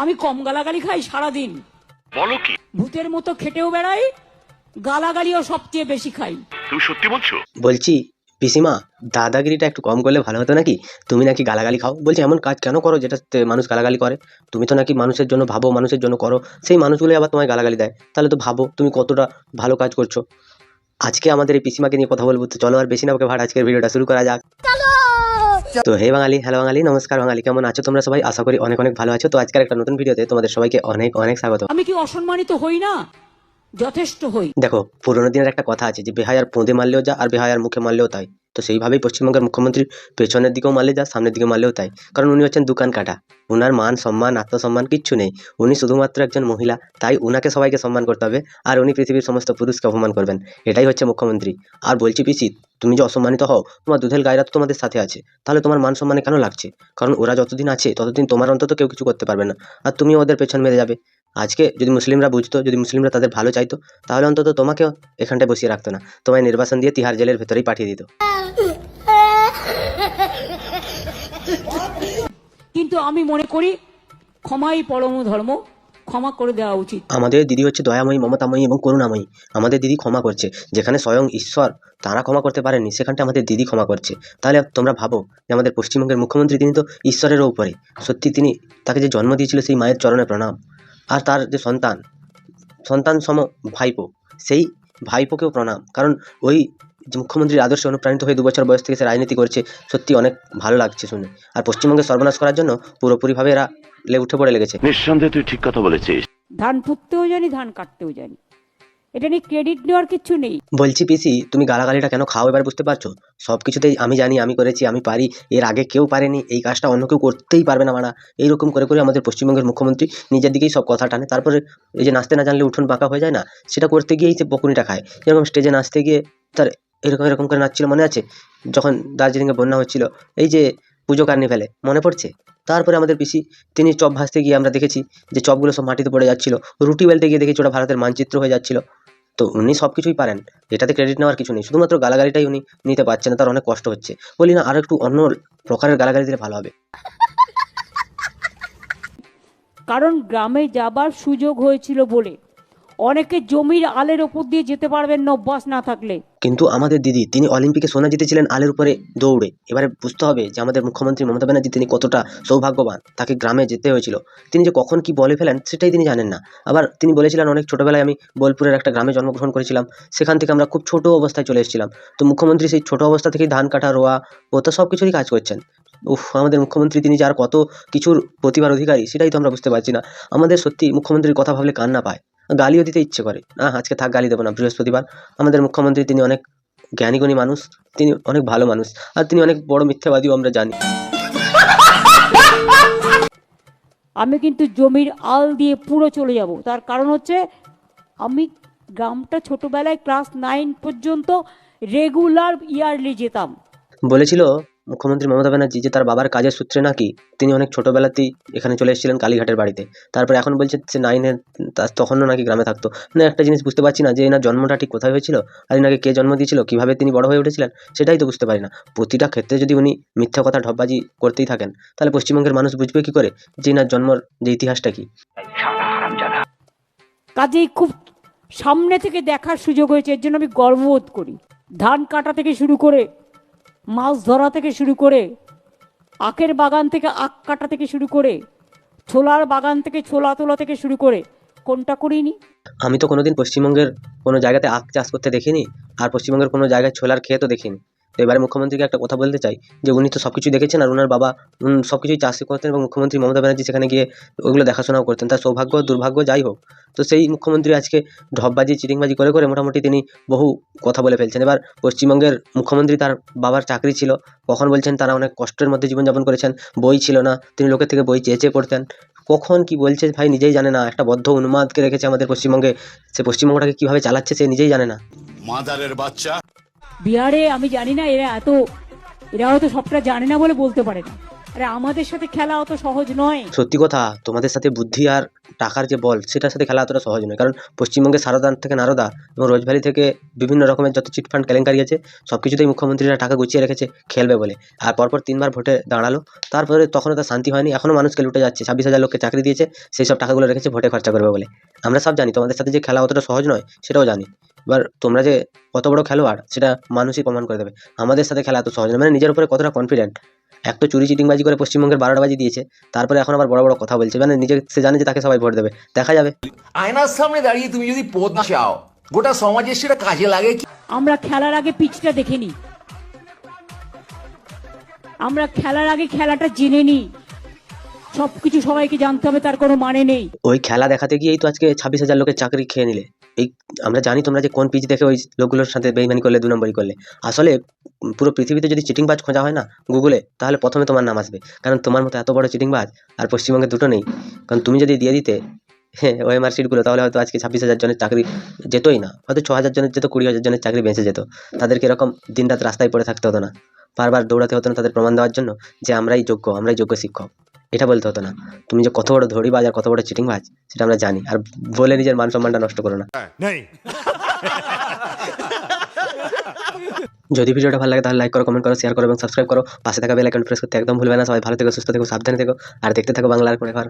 আমি কম গালাগালি খাই সারাদিন। বলো কি? ভূতের মতো খেটেও বেড়াই, গালাগালিও সবচেয়ে বেশি খাই। তুমি সত্যি বলছো? বলছি পিসিমা, দাদাগিরিটা একটু কম করলে ভালো হতো নাকি? তুমি নাকি গালাগালি খাও, বলছি এমন কাজ কেন করো যেটাতে মানুষ গালাগালি করে? তুমি তো নাকি মানুষের জন্য ভাবো, মানুষের জন্য করো, সেই মানুষগুলো আবার তোমায় গালাগালি দেয়। তাহলে তো ভাবো তুমি কতটা ভালো কাজ করছো। আজকে আমাদের এই পিসিমাকে নিয়ে কথা বলবো, তো চলো আর বেশি না ওকে ভাড়, আজকের ভিডিওটা শুরু করা যাক। তো হে বাঙালি, হ্যালো বাঙালি, নমস্কার বাঙালি, কেমন আছো তোমরা সবাই? আশা করি অনেক অনেক ভালো আছো। তো আজকের একটা নতুন ভিডিওতে তোমাদের সবাইকে অনেক অনেক স্বাগত। আমি কি অসম্মানিত হই না? যথেষ্ট হই। দেখো, পুরোনো দিনের একটা কথা আছে যে বেহায়ার পোঁদে মারলেও যা আর বেহায়ার মুখে মারলেও তাই। তো সেইভাবেই পশ্চিমবঙ্গের মুখ্যমন্ত্রীর পেছনের দিকেও মারলে যা, সামনের দিকে মারলেও তাই। কারণ উনি হচ্ছেন দোকান কাটা, ওনার মান সম্মান আত্মসম্মান কিচ্ছু নেই। উনি শুধুমাত্র একজন মহিলা, তাই উনাকে সবাইকে সম্মান করতে হবে, আর উনি পৃথিবীর সমস্ত পুরুষকে অপমান করবেন। এটাই হচ্ছে মুখ্যমন্ত্রী। আর বলছি পিসি, তুমি যে অসম্মানিত হও, তোমার দুধের গাইরা তো তোমাদের সাথে আছে, তাহলে তোমার মান সম্মানে কেন লাগছে? কারণ ওরা যতদিন আছে ততদিন তোমার অন্তত কেউ কিছু করতে পারবে না, আর তুমি ওদের পেছন মেরে যাবে। আজকে যদি মুসলিমরা বুঝতো, যদি মুসলিমরা তাদের ভালো চাইতো, তাহলে অন্তত তোমাকেও এখানটায় বসিয়ে রাখতো না, তোমায় নির্বাসন দিয়ে তিহার জেলের ভেতরেই পাঠিয়ে দিত। কিন্তু আমি মনে করি ক্ষমাই পরম ধর্ম, ক্ষমা করে দেওয়া উচিত। আমাদের দিদি হচ্ছে দয়াময়ী, মমতাময়ী এবং করুণাময়ী। আমাদের দিদি ক্ষমা করছে, যেখানে স্বয়ং ঈশ্বর তারা ক্ষমা করতে পারেননি, সেখানটা আমাদের দিদি ক্ষমা করছে। তাহলে তোমরা ভাবো যে আমাদের পশ্চিমবঙ্গের মুখ্যমন্ত্রী, তিনি তো ঈশ্বরেরও উপরে। সত্যি তিনি, তাকে যে জন্ম দিয়েছিল সেই মায়ের চরণে প্রণাম। আর তার যে সন্তান সম ভাইপো, সেই ভাইপোকেও প্রণাম। কারণ ওই যে মুখ্যমন্ত্রীর আদর্শে অনুপ্রাণিত হয়ে 2 বছর বয়স থেকে সে রাজনীতি করছে, সত্যি অনেক ভালো লাগছে শুনে। আর পশ্চিমবঙ্গে সর্বনাশ করার জন্য পুরোপুরিভাবে এরা উঠে পড়ে লেগেছে। নিঃসন্দেহে তুই ঠিক কথা বলেছিস। ধান পুঁততেও জানি, ধান কাটতেও জানি। এটা নিয়ে ক্রেডিট নেওয়ার কিছু নেই। বলছি পিসি, তুমি গালাগালিটা কেন খাও এবার বুঝতে পারছো? সব কিছুতেই আমি জানি, আমি করেছি, আমি পারি, এর আগে কেউ পারেনি, এই কাজটা অন্য কেউ করতেই পারবে না মারা। এইরকম করে করে আমাদের পশ্চিমবঙ্গের মুখ্যমন্ত্রী নিজের দিকেই সব কথা টানে। তারপরে এই যে নাচতে না জানলে উঠোন বাঁকা হয়ে যায় না, সেটা করতে গিয়েই সে বকুনিটা খায়। যেরকম স্টেজে নাচতে গিয়ে তার এরকম এরকম করে নাচছিল, মনে আছে? যখন দার্জিলিংয়ে বন্যা হচ্ছিল, এই যে পুজো কার্নিভ্যালে, মনে পড়ছে? তারপরে আমাদের পিসি, তিনি চপ ভাজতে গিয়ে আমরা দেখেছি যে চপগুলো সব মাটিতে পড়ে যাচ্ছিল। রুটি বেলতে গিয়ে দেখেছি ওটা ভারতের মানচিত্র হয়ে যাচ্ছিল। তো উনি সব কিছুই পারেন, এটাতে ক্রেডিট নেওয়ার কিছু নেই। শুধুমাত্র গালাগালিটাই উনি নিতে পারছেন না, তার অনেক কষ্ট হচ্ছে। বলি না, আরো একটু অন্য প্রকারের গালাগালি দিলে ভালো হবে। কারণ গ্রামে যাবার সুযোগ হয়েছিল বলে। অনেকে জমির আলের ওপর দিয়ে যেতে পারবেন না অভ্যাস না থাকলে। কিন্তু আমাদের দিদি, তিনি অলিম্পিকে সোনা জিতেছিলেন আলের উপরে দৌড়ে। এবারে বুঝতে হবে যে আমাদের মুখ্যমন্ত্রী মমতা ব্যানার্জি, তিনি কতটা সৌভাগ্যবান। তাকে গ্রামে যেতে হয়েছিল, তিনি যে কখন কি বলে ফেলেন সেটাই তিনি জানেন না। আবার তিনি বলেছিলেন, অনেক ছোটবেলায় আমি বোলপুরের একটা গ্রামে জন্মগ্রহণ করেছিলাম, সেখান থেকে আমরা খুব ছোট অবস্থায় চলে এসেছিলাম। তো মুখ্যমন্ত্রী সেই ছোট অবস্থা থেকেই ধান কাটা, রোয়া, পোতা সব কিছুরই কাজ করছেন। আমাদের মুখ্যমন্ত্রী, তিনি যার কত কিছুর প্রতিভার অধিকারী, সেটাই তো আমরা বুঝতে পারছি না। আমাদের সত্যি মুখ্যমন্ত্রীর কথা ভাবলে কান্না পায়, গালিও দিতে ইচ্ছে করে। না, আজকে থাক, গালি দেবো না, বৃহস্পতিবার। আমাদের মুখ্যমন্ত্রী, তিনি অনেক জ্ঞানীগুণী মানুষ, তিনি অনেক ভালো মানুষ, আর তিনি অনেক বড় মিথ্যাবাদীও আমরা জানি। আমি কিন্তু জমির আল দিয়ে পুরো চলে যাব। তার কারণ হচ্ছে আমি গ্রামটা ছোটবেলায় ক্লাস 9 পর্যন্ত রেগুলার ইয়ারলি যেতাম। বলেছিল মুখ্যমন্ত্রী মমতা ব্যানার্জি যে তার বাবার কাজের সূত্রে নাকি তিনি অনেক ছোটবেলাতেই এখানে চলে এসেছিলেন কালীঘাটের বাড়িতে। তারপরে এখন বলছে সে 9-এর, তখনও নাকি গ্রামে থাকতো। মানে একটা জিনিস বুঝতে পারছি না যে এনার জন্মটা ঠিক কোথায় হয়েছিল, আর এনাকে কে জন্ম দিয়েছিল, কিভাবে তিনি বড় হয়ে উঠেছিলেন, সেটাই তো বুঝতে পারি না। প্রতিটা ক্ষেত্রে যদি উনি মিথ্যা কথা ঢপবাজি করতেই থাকেন, তাহলে পশ্চিমবঙ্গের মানুষ বুঝবে কি করে যে এনার জন্মর যে ইতিহাসটা কি। কাজেই খুব সামনে থেকে দেখার সুযোগ হয়েছে, এর জন্য আমি গর্ববোধ করি। ধান কাটা থেকে শুরু করে, মাছ ধরা থেকে শুরু করে, আখের বাগান থেকে আখ কাটা থেকে শুরু করে, ছোলার বাগান থেকে ছোলা তোলা থেকে শুরু করে, কোনটা করিনি? আমি তো কোনোদিন পশ্চিমবঙ্গের কোনো জায়গাতে আখ চাষ করতে দেখিনি, আর পশ্চিমবঙ্গের কোনো জায়গায় ছোলার খেয়ে তো দেখিনি। তো এবারে মুখ্যমন্ত্রীকে একটা কথা বলতে চাই যে উনি তো সব কিছু দেখেছেন, আর ওনার বাবা সব কিছুই চাষ করতেন, এবং মুখ্যমন্ত্রী মমতা ব্যানার্জি সেখানে গিয়ে ওগুলো দেখাশোনাও করতেন। তার সৌভাগ্য দুর্ভাগ্য যাই হোক, তো সেই মুখ্যমন্ত্রী আজকে ঢপবাজি চিটিংবাজি করে করে মোটামুটি তিনি বহু কথা বলে ফেলছেন। এবার পশ্চিমবঙ্গের মুখ্যমন্ত্রী, তার বাবার চাকরি ছিল, কখন বলছেন তারা অনেক কষ্টের মধ্যে জীবনযাপন করেছেন, বই ছিল না, তিনি লোকের থেকে বই চেয়ে চেয়ে পড়তেন। কখন কি বলছে ভাই নিজেই জানে না। একটা বদ্ধ উন্মাদকে রেখেছে আমাদের পশ্চিমবঙ্গে, সে পশ্চিমবঙ্গটাকে কিভাবে চালাচ্ছে সে নিজেই জানে না। মাদারের বাচ্চা। বিহারে আমি জানি না, এরা হয়তো সবটা জানে না বলে বলতে পারে না। আরে আমাদের সাথে খেলা অত সহজ নয়। সত্যি কথা, তোমাদের সাথে বুদ্ধি আর টাকার যে বল সেটার সাথে খেলা অতটা সহজ নয়। কারণ পশ্চিমবঙ্গে সারদা থেকে নারদা এবং রোজভ্যালি থেকে বিভিন্ন রকমের যত চিটফান্ড কেলেঙ্কারি আছে সব কিছুতেই মুখ্যমন্ত্রীরা টাকা গুছিয়ে রেখেছে খেলবে বলে। আর পরপর 3বার ভোটে দাঁড়ালো, তারপরে তখনও তার শান্তি হয়নি, এখনও মানুষকে লুটে যাচ্ছে। 26,000 লোককে চাকরি দিয়েছে, সেই সব টাকাগুলো রেখেছে ভোটে খরচা করবে বলে। আমরা সব জানি তোমাদের সাথে যে খেলা অতটা সহজ নয়, সেটাও জানি। এবার তোমরা যে কত বড় খেলোয়াড় সেটা মানুষই প্রমাণ করে দেবে। আমাদের সাথে খেলা এত সহজ নয়, মানে নিজের উপরে কতটা কনফিডেন্ট। এক তো চুরি চিটিংবাজি করে পশ্চিমবঙ্গের 12টা বাজি দিয়েছে, তারপরে এখন আবার বড় বড় কথা বলছে, মানে নিজে সে জানে যে তাকে সবাই ভোট দেবে। দেখা যাবে। আয়নার সামনে দাঁড়িয়ে তুমি যদি পদ চাও, গোটা সমাজের সেটা কাজে লাগে কি? আমরা খেলার আগে পিচটা দেখে নিই, আমরা খেলার আগে খেলাটা জেনে নিই। সবকিছু সবাইকে জানতে হবে তার কোনো মানে নেই। ওই খেলা দেখাতে গিয়েই তো আজকে 26,000 লোকের চাকরি খেয়ে নিলে। এই আমরা জানি তোমরা যে কোন পিচ দেখে ওই লোকগুলোর সাথে বেইমানি করলে, 2 নম্বরই করলে। আসলে পুরো পৃথিবীতে যদি চিটিংবাজ খোঁজা হয় না গুগলে, তাহলে প্রথমে তোমার নাম আসবে। কারণ তোমার মতো এত বড় চিটিংবাজ আর পশ্চিমবঙ্গে দুটো নেই। কারণ তুমি যদি দিয়ে দিতে হ্যাঁ ওএমআর সিটগুলো, তাহলে হয়তো আজকে 26,000 জনের চাকরি যেতই না, হয়তো 6,000 জনের যেত, 20,000 জনের চাকরি বেঁচে যেত। তাদেরকে এরকম দিনরাত রাস্তায় পড়ে থাকতে হতো না, বারবার দৌড়াতে হতো না তাদের প্রমাণ দেওয়ার জন্য যে আমরাই যোগ্য শিক্ষক, এটা বলতে হতো না। তুমি যে কত বড় ধড়িবাজ আর কত বড় চিটিংবাজ সেটা আমরা জানি। আর বলে নিজের মান সম্মানটা নষ্ট করো না। যদি ভিডিওটা ভালো লাগে তাহলে লাইক করো, কমেন্ট করো, শেয়ার করো এবং সাবস্ক্রাইব করো। পাশে থাকা বেল আইকন প্রেস করতে একদম ভুলবে না। সবাই ভালো থেকো, সুস্থ থেকো, সাবধানে থেকো আর দেখতে থাকো বাংলার কোণে ঘর।